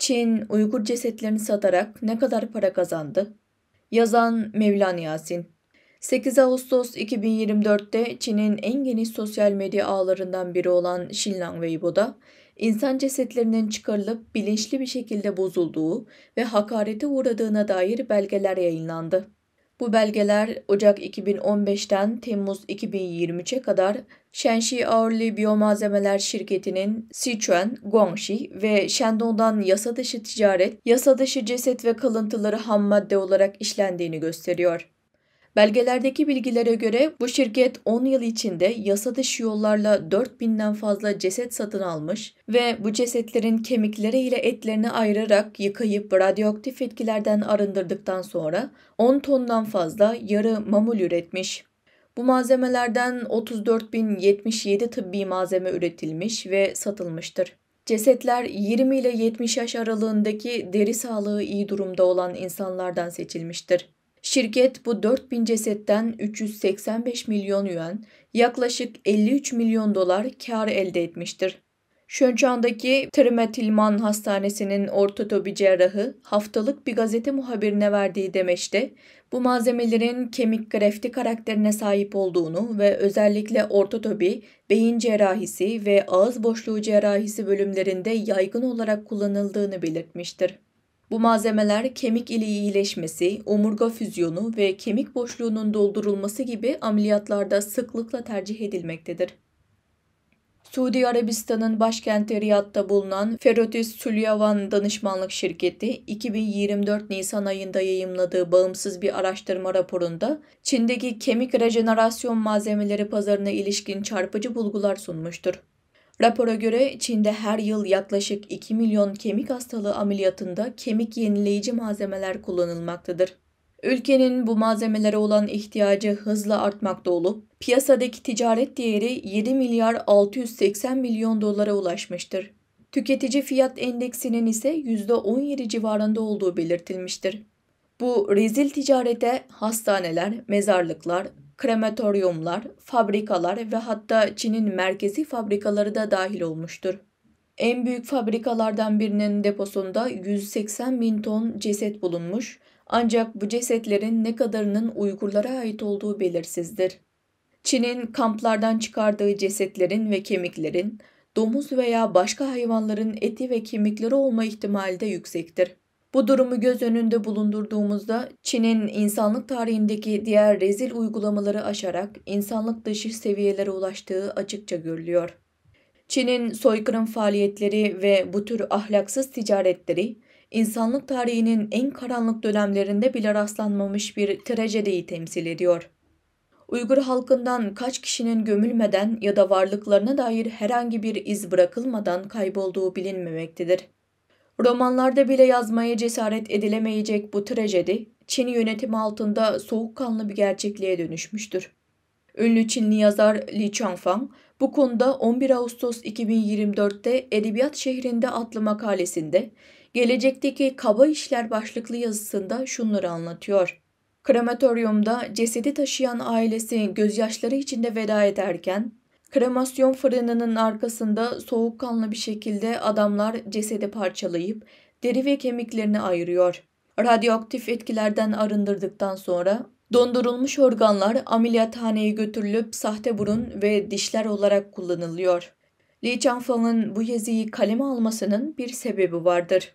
Çin, Uygur cesetlerini satarak ne kadar para kazandı? Yazan Mevlan Yasin. 8 Ağustos 2024'te Çin'in en geniş sosyal medya ağlarından biri olan Xinjiang Weibo'da insan cesetlerinin çıkarılıp bilinçli bir şekilde bozulduğu ve hakarete uğradığına dair belgeler yayınlandı. Bu belgeler Ocak 2015'ten Temmuz 2023'e kadar Shenxi Ağırlı Biyomalzemeler Şirketi'nin Sichuan, Guangxi ve Shandong'dan yasa dışı ticaret, yasa dışı ceset ve kalıntıları ham madde olarak işlendiğini gösteriyor. Belgelerdeki bilgilere göre bu şirket 10 yıl içinde yasa dışı yollarla 4.000'den fazla ceset satın almış ve bu cesetlerin kemikleri ile etlerini ayırarak yıkayıp radyoaktif etkilerden arındırdıktan sonra 10 tondan fazla yarı mamul üretmiş. Bu malzemelerden 34.077 tıbbi malzeme üretilmiş ve satılmıştır. Cesetler 20 ile 70 yaş aralığındaki deri sağlığı iyi durumda olan insanlardan seçilmiştir. Şirket bu 4.000 cesetten 385 milyon yuan, yaklaşık 53 milyon dolar kar elde etmiştir. Şönçan'daki Trimetilman Hastanesi'nin ortotopi cerrahı haftalık bir gazete muhabirine verdiği demeçte bu malzemelerin kemik grefti karakterine sahip olduğunu ve özellikle ortotopi, beyin cerrahisi ve ağız boşluğu cerrahisi bölümlerinde yaygın olarak kullanıldığını belirtmiştir. Bu malzemeler kemik iliği iyileşmesi, omurga füzyonu ve kemik boşluğunun doldurulması gibi ameliyatlarda sıklıkla tercih edilmektedir. Suudi Arabistan'ın başkenti Riyad'da bulunan Ferrotis Sulyavan Danışmanlık Şirketi, 2024 Nisan ayında yayımladığı bağımsız bir araştırma raporunda Çin'deki kemik rejenerasyon malzemeleri pazarına ilişkin çarpıcı bulgular sunmuştur. Rapora göre Çin'de her yıl yaklaşık 2 milyon kemik hastalığı ameliyatında kemik yenileyici malzemeler kullanılmaktadır. Ülkenin bu malzemelere olan ihtiyacı hızla artmakta olup piyasadaki ticaret değeri 7 milyar 680 milyon dolara ulaşmıştır. Tüketici fiyat endeksinin ise %17 civarında olduğu belirtilmiştir. Bu rezil ticarete hastaneler, mezarlıklar, krematoryumlar, fabrikalar ve hatta Çin'in merkezi fabrikaları da dahil olmuştur. En büyük fabrikalardan birinin deposunda 180 bin ton ceset bulunmuş, ancak bu cesetlerin ne kadarının Uygurlara ait olduğu belirsizdir. Çin'in kamplardan çıkardığı cesetlerin ve kemiklerin, domuz veya başka hayvanların eti ve kemikleri olma ihtimali de yüksektir. Bu durumu göz önünde bulundurduğumuzda Çin'in insanlık tarihindeki diğer rezil uygulamaları aşarak insanlık dışı seviyelere ulaştığı açıkça görülüyor. Çin'in soykırım faaliyetleri ve bu tür ahlaksız ticaretleri, insanlık tarihinin en karanlık dönemlerinde bile rastlanmamış bir trajediyi temsil ediyor. Uygur halkından kaç kişinin gömülmeden ya da varlıklarına dair herhangi bir iz bırakılmadan kaybolduğu bilinmemektedir. Romanlarda bile yazmaya cesaret edilemeyecek bu trajedi, Çin yönetimi altında soğukkanlı bir gerçekliğe dönüşmüştür. Ünlü Çinli yazar Li Changfang, bu konuda 11 Ağustos 2024'te Edebiyat Şehri'nde adlı makalesinde, gelecekteki kaba işler başlıklı yazısında şunları anlatıyor. Krematoryumda cesedi taşıyan ailesi gözyaşları içinde veda ederken, kremasyon fırınının arkasında soğukkanlı bir şekilde adamlar cesedi parçalayıp deri ve kemiklerini ayırıyor. Radyoaktif etkilerden arındırdıktan sonra dondurulmuş organlar ameliyathaneye götürülüp sahte burun ve dişler olarak kullanılıyor. Li Changfang'ın bu yazıyı kaleme almasının bir sebebi vardır.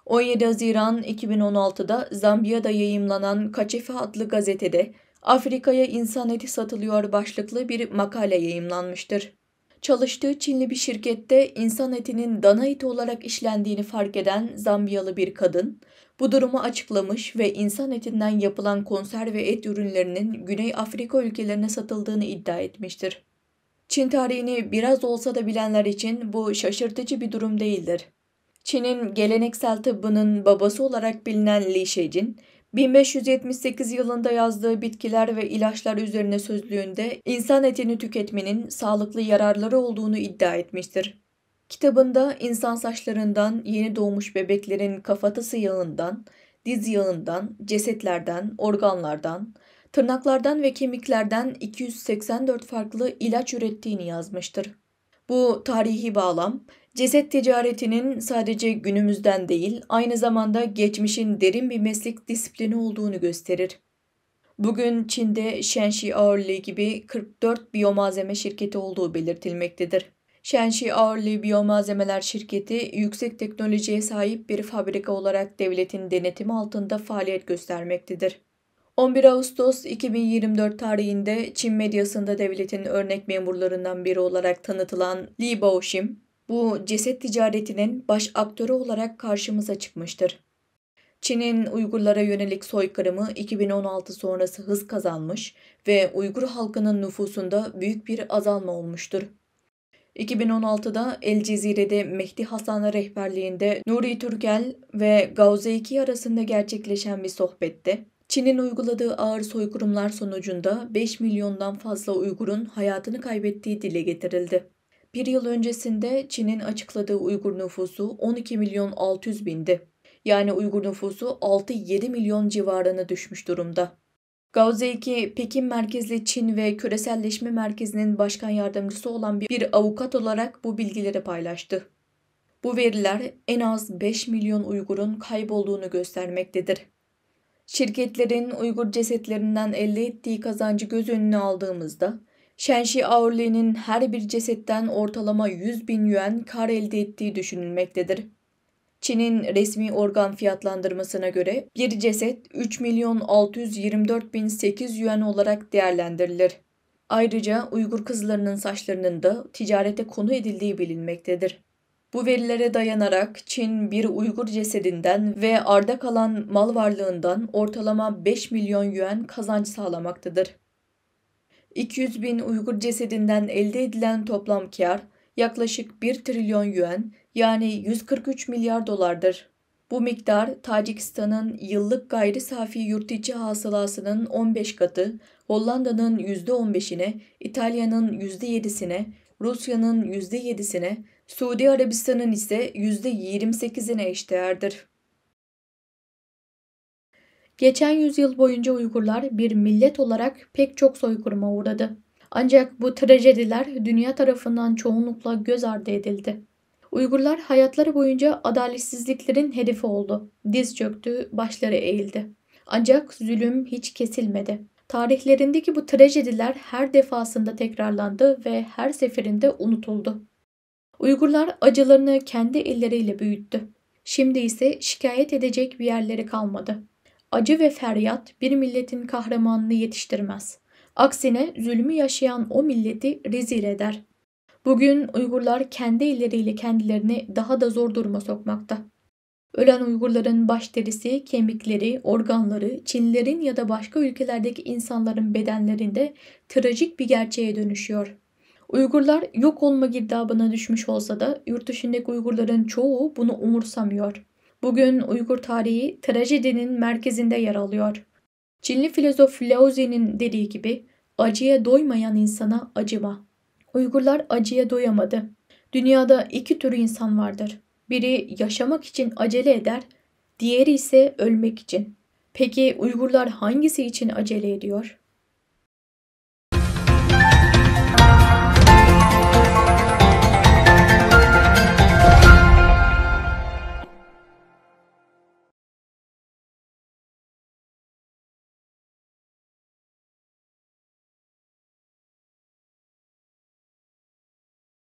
17 Haziran 2016'da Zambiya'da yayımlanan Kaçefe adlı gazetede Afrika'ya insan eti satılıyor başlıklı bir makale yayımlanmıştır. Çalıştığı Çinli bir şirkette insan etinin dana eti olarak işlendiğini fark eden Zambiyalı bir kadın, bu durumu açıklamış ve insan etinden yapılan konserve et ürünlerinin Güney Afrika ülkelerine satıldığını iddia etmiştir. Çin tarihini biraz olsa da bilenler için bu şaşırtıcı bir durum değildir. Çin'in geleneksel tıbbının babası olarak bilinen Li Shejin, 1578 yılında yazdığı bitkiler ve ilaçlar üzerine sözlüğünde insan etini tüketmenin sağlıklı yararları olduğunu iddia etmiştir. Kitabında insan saçlarından, yeni doğmuş bebeklerin kafatası yağından, diz yağından, cesetlerden, organlardan, tırnaklardan ve kemiklerden 284 farklı ilaç ürettiğini yazmıştır. Bu tarihi bağlam, Ceset ticaretinin sadece günümüzden değil, aynı zamanda geçmişin derin bir meslek disiplini olduğunu gösterir. Bugün Çin'de Shenxi Ağırlığı gibi 44 biyomalzeme şirketi olduğu belirtilmektedir. Shenxi Ağırlığı Biyomalzemeler Şirketi, yüksek teknolojiye sahip bir fabrika olarak devletin denetimi altında faaliyet göstermektedir. 11 Ağustos 2024 tarihinde Çin medyasında devletin örnek memurlarından biri olarak tanıtılan Li Baoxim, bu ceset ticaretinin baş aktörü olarak karşımıza çıkmıştır. Çin'in Uygurlara yönelik soykırımı 2016 sonrası hız kazanmış ve Uygur halkının nüfusunda büyük bir azalma olmuştur. 2016'da El Cezire'de Mehdi Hasan rehberliğinde Nuri Türkel ve Gauze arasında gerçekleşen bir sohbette, Çin'in uyguladığı ağır soykırımlar sonucunda 5 milyondan fazla Uygur'un hayatını kaybettiği dile getirildi. Bir yıl öncesinde Çin'in açıkladığı Uygur nüfusu 12 milyon 600 bindi. Yani Uygur nüfusu 6-7 milyon civarına düşmüş durumda. Gauze Pekin merkezli Çin ve Küreselleşme Merkezi'nin başkan yardımcısı olan bir avukat olarak bu bilgileri paylaştı. Bu veriler en az 5 milyon Uygur'un kaybolduğunu göstermektedir. Şirketlerin Uygur cesetlerinden elde ettiği kazancı göz önüne aldığımızda, Shenxi Ağırlığı'nın her bir cesetten ortalama 100 bin yuan kar elde ettiği düşünülmektedir. Çin'in resmi organ fiyatlandırmasına göre bir ceset 3 milyon 624 bin 8 yuan olarak değerlendirilir. Ayrıca Uygur kızlarının saçlarının da ticarete konu edildiği bilinmektedir. Bu verilere dayanarak Çin bir Uygur cesedinden ve arda kalan mal varlığından ortalama 5 milyon yuan kazanç sağlamaktadır. 200 bin Uygur cesedinden elde edilen toplam kar yaklaşık 1 trilyon yuan yani 143 milyar dolardır. Bu miktar Tacikistan'ın yıllık gayri safi yurtiçi hasılasının 15 katı, Hollanda'nın %15'ine, İtalya'nın %7'sine, Rusya'nın %7'sine, Suudi Arabistan'ın ise %28'ine eşdeğerdir. Geçen yüzyıl boyunca Uygurlar bir millet olarak pek çok soykırıma uğradı. Ancak bu trajediler dünya tarafından çoğunlukla göz ardı edildi. Uygurlar hayatları boyunca adaletsizliklerin hedefi oldu. Diz çöktü, başları eğildi. Ancak zulüm hiç kesilmedi. Tarihlerindeki bu trajediler her defasında tekrarlandı ve her seferinde unutuldu. Uygurlar acılarını kendi elleriyle büyüttü. Şimdi ise şikayet edecek bir yerleri kalmadı. Acı ve feryat bir milletin kahramanını yetiştirmez. Aksine zulmü yaşayan o milleti rezil eder. Bugün Uygurlar kendi elleriyle kendilerini daha da zor duruma sokmakta. Ölen Uygurların baş derisi, kemikleri, organları Çinlilerin ya da başka ülkelerdeki insanların bedenlerinde trajik bir gerçeğe dönüşüyor. Uygurlar yok olma girdabına düşmüş olsa da yurt dışındaki Uygurların çoğu bunu umursamıyor. Bugün Uygur tarihi trajedinin merkezinde yer alıyor. Çinli filozof Laozi'nin dediği gibi acıya doymayan insana acıma. Uygurlar acıya doyamadı. Dünyada iki tür insan vardır. Biri yaşamak için acele eder, diğeri ise ölmek için. Peki Uygurlar hangisi için acele ediyor?